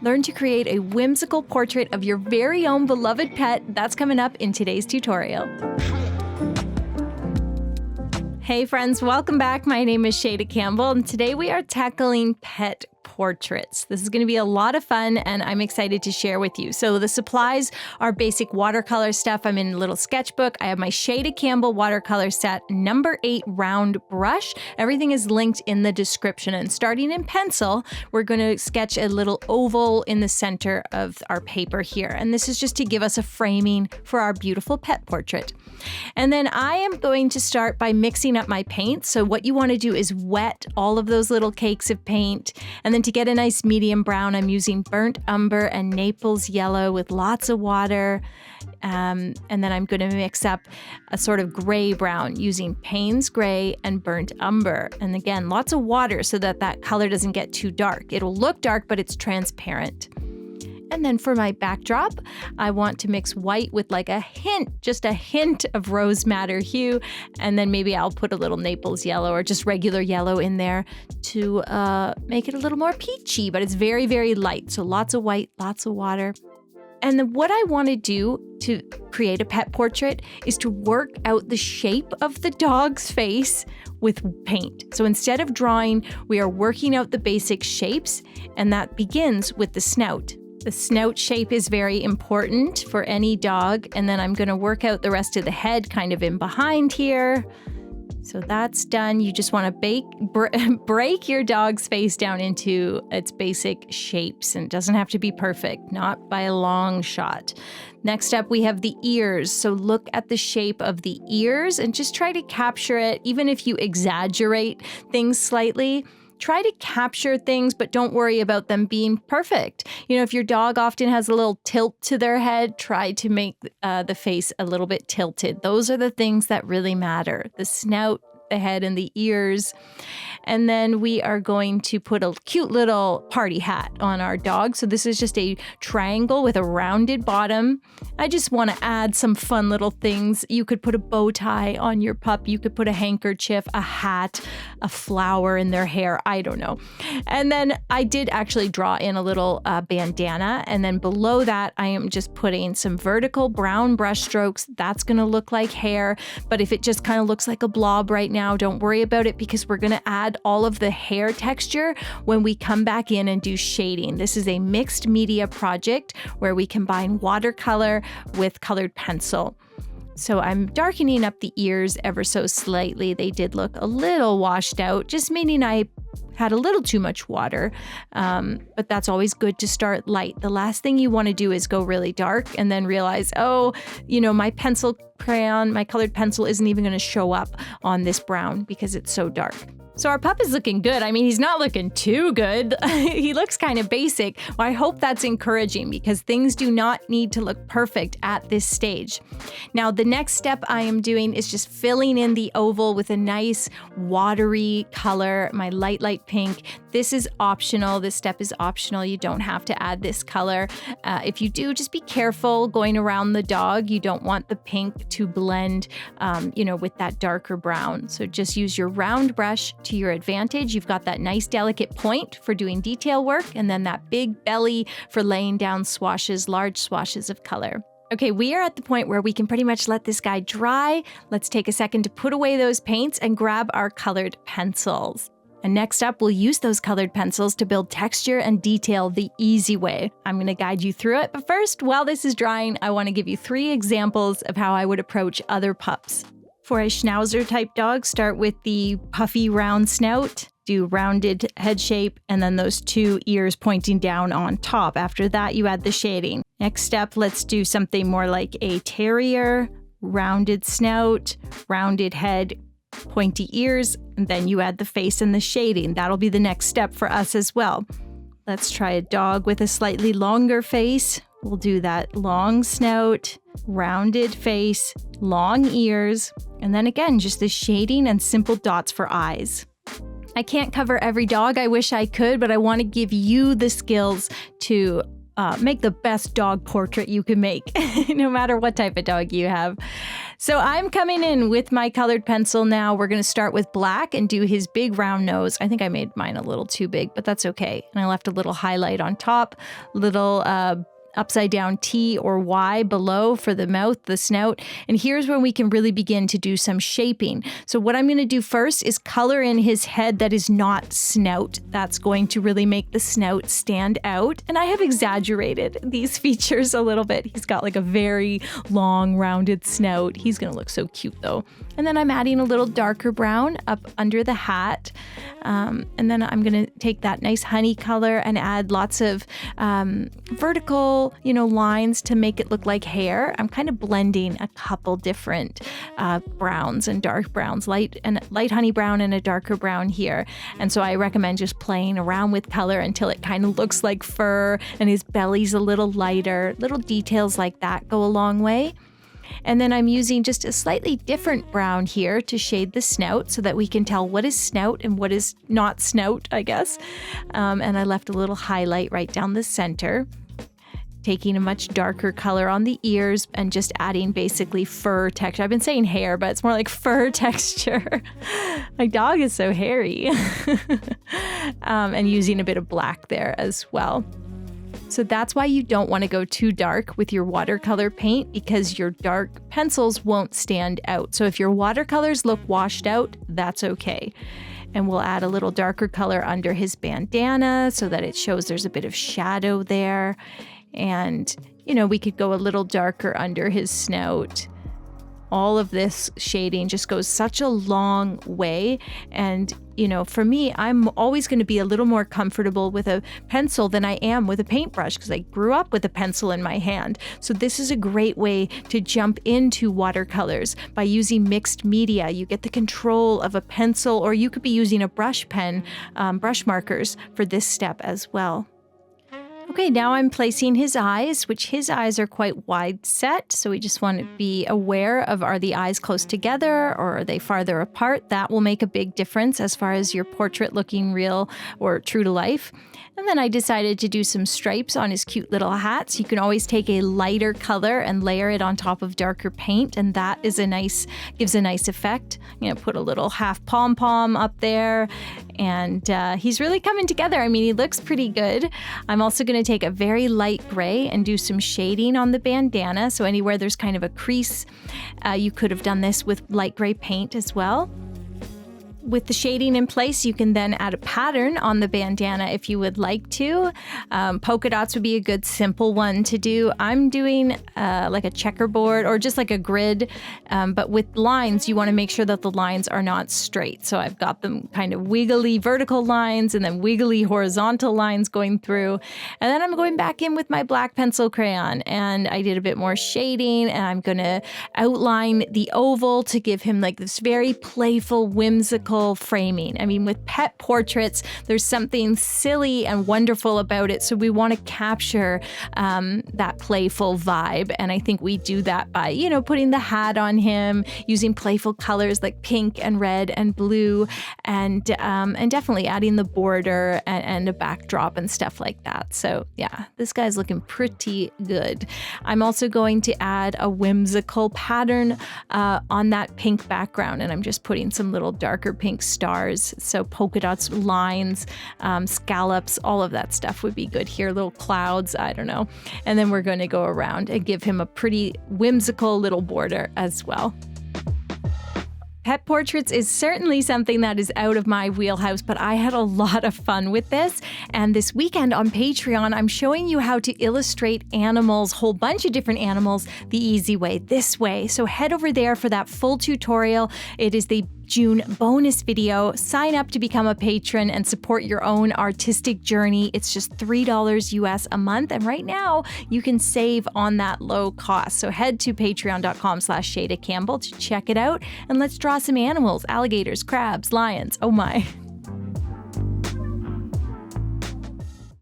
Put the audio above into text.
Learn to create a whimsical portrait of your very own beloved pet. That's coming up in today's tutorial. Hey friends, welcome back. My name is Shayda Campbell, and today we are tackling pet portraits. This is going to be a lot of fun, and I'm excited to share with you. So the supplies are basic watercolor stuff. I'm in a little sketchbook. I have my Shayda Campbell watercolor set, number 8 round brush. Everything is linked in the description. And starting in pencil, we're going to sketch a little oval in the center of our paper here. And this is just to give us a framing for our beautiful pet portrait. And then I am going to start by mixing up my paint. So what you want to do is wet all of those little cakes of paint. And then to get a nice medium brown, I'm using burnt umber and Naples yellow with lots of water. And then I'm going to mix up a sort of gray brown using Payne's gray and burnt umber. And again, lots of water so that that color doesn't get too dark. It'll look dark, but it's transparent. And then for my backdrop, I want to mix white with like just a hint of rose madder hue. And then maybe I'll put a little Naples yellow or just regular yellow in there to make it a little more peachy, but it's very, very light. So lots of white, lots of water. And then what I want to do to create a pet portrait is to work out the shape of the dog's face with paint. So instead of drawing, we are working out the basic shapes, and that begins with the snout. The snout shape is very important for any dog, and then I'm going to work out the rest of the head kind of in behind here. So that's done. You just want to break your dog's face down into its basic shapes, and it doesn't have to be perfect, not by a long shot. Next up, we have the ears. So look at the shape of the ears and just try to capture it, even if you exaggerate things slightly. Try to capture things, but don't worry about them being perfect. You know, if your dog often has a little tilt to their head, try to make the face a little bit tilted. Those are the things that really matter. The snout, the head, and the ears. And then we are going to put a cute little party hat on our dog. So this is just a triangle with a rounded bottom. I just want to add some fun little things. You could put a bow tie on your pup. You could put a handkerchief, a hat, a flower in their hair. I don't know. And then I did actually draw in a little bandana. And then below that, I am just putting some vertical brown brush strokes. That's going to look like hair. But if it just kind of looks like a blob right now, don't worry about it, because we're going to add all of the hair texture when we come back in and do shading. This is a mixed media project where we combine watercolor with colored pencil. So I'm darkening up the ears ever so slightly. They did look a little washed out, just meaning I had a little too much water, but that's always good to start light. The last thing you want to do is go really dark and then realize, oh, my pencil crayon, my colored pencil isn't even going to show up on this brown because it's so dark. So our pup is looking good. I mean, he's not looking too good. He looks kind of basic. Well, I hope that's encouraging, because things do not need to look perfect at this stage. Now, the next step I am doing is just filling in the oval with a nice watery color, my light pink. This is optional. This step is optional. You don't have to add this color. If you do, just be careful going around the dog. You don't want the pink to blend, with that darker brown. So just use your round brush to your advantage. You've got that nice delicate point for doing detail work, and then that big belly for laying down swashes, large swashes of color. Okay, we are at the point where we can pretty much let this guy dry. Let's take a second to put away those paints and grab our colored pencils. And next up, we'll use those colored pencils to build texture and detail the easy way. I'm going to guide you through it, but first, while this is drying, I want to give you 3 examples of how I would approach other pups. For a schnauzer type dog, start with the puffy round snout, do rounded head shape, and then those 2 ears pointing down on top. After that, you add the shading. Next step, let's do something more like a terrier, rounded snout, rounded head, pointy ears, and then you add the face and the shading. That'll be the next step for us as well. Let's try a dog with a slightly longer face. We'll do that long snout, rounded face, long ears, and then again, just the shading and simple dots for eyes. I can't cover every dog. I wish I could, but I want to give you the skills to make the best dog portrait you can make, no matter what type of dog you have. So I'm coming in with my colored pencil now. We're going to start with black and do his big round nose. I think I made mine a little too big, but that's okay. And I left a little highlight on top, little upside down T or Y below for the mouth, the snout. And here's where we can really begin to do some shaping. So what I'm going to do first is color in his head that is not snout. That's going to really make the snout stand out. And I have exaggerated these features a little bit. He's got like a very long rounded snout. He's going to look so cute though. And then I'm adding a little darker brown up under the hat. And then I'm going to take that nice honey color and add lots of vertical, lines to make it look like hair. I'm kind of blending a couple different browns and dark browns, light honey brown and a darker brown here. And so I recommend just playing around with color until it kind of looks like fur and his belly's a little lighter. Little details like that go a long way. And then I'm using just a slightly different brown here to shade the snout so that we can tell what is snout and what is not snout, I guess. And I left a little highlight right down the center, taking a much darker color on the ears and just adding basically fur texture. I've been saying hair, but it's more like fur texture. My dog is so hairy. And using a bit of black there as well. So that's why you don't want to go too dark with your watercolor paint, because your dark pencils won't stand out. So if your watercolors look washed out, that's okay. And we'll add a little darker color under his bandana so that it shows there's a bit of shadow there. And, we could go a little darker under his snout. All of this shading just goes such a long way. And, for me, I'm always going to be a little more comfortable with a pencil than I am with a paintbrush because I grew up with a pencil in my hand. So this is a great way to jump into watercolors by using mixed media. You get the control of a pencil, or you could be using a brush pen, brush markers for this step as well. Okay, now I'm placing his eyes, which his eyes are quite wide set. So we just want to be aware of, are the eyes close together or are they farther apart? That will make a big difference as far as your portrait looking real or true to life. And then I decided to do some stripes on his cute little hat. So you can always take a lighter color and layer it on top of darker paint. And that is gives a nice effect. Put a little half pom-pom up there. And he's really coming together. I mean, he looks pretty good. I'm also going to take a very light gray and do some shading on the bandana. So anywhere there's kind of a crease, you could have done this with light gray paint as well. With the shading in place, you can then add a pattern on the bandana if you would like to. Polka dots would be a good simple one to do. I'm doing like a checkerboard or just like a grid, but with lines, you want to make sure that the lines are not straight. So I've got them kind of wiggly vertical lines and then wiggly horizontal lines going through. And then I'm going back in with my black pencil crayon and I did a bit more shading and I'm going to outline the oval to give him like this very playful, whimsical framing. I mean, with pet portraits, there's something silly and wonderful about it. So we want to capture that playful vibe. And I think we do that by, putting the hat on him, using playful colors like pink and red and blue, and definitely adding the border and a backdrop and stuff like that. So yeah, this guy's looking pretty good. I'm also going to add a whimsical pattern on that pink background. And I'm just putting some little darker pink stars. So polka dots, lines, scallops, all of that stuff would be good here. Little clouds, I don't know. And then we're going to go around and give him a pretty whimsical little border as well. Pet portraits is certainly something that is out of my wheelhouse, but I had a lot of fun with this. And this weekend on Patreon, I'm showing you how to illustrate animals, whole bunch of different animals, the easy way, this way. So head over there for that full tutorial. It is the June bonus video. Sign up to become a patron and support your own artistic journey. It's just $3 US a month. And right now you can save on that low cost. So head to patreon.com/Shayda Campbell to check it out. And let's draw some animals, alligators, crabs, lions. Oh my.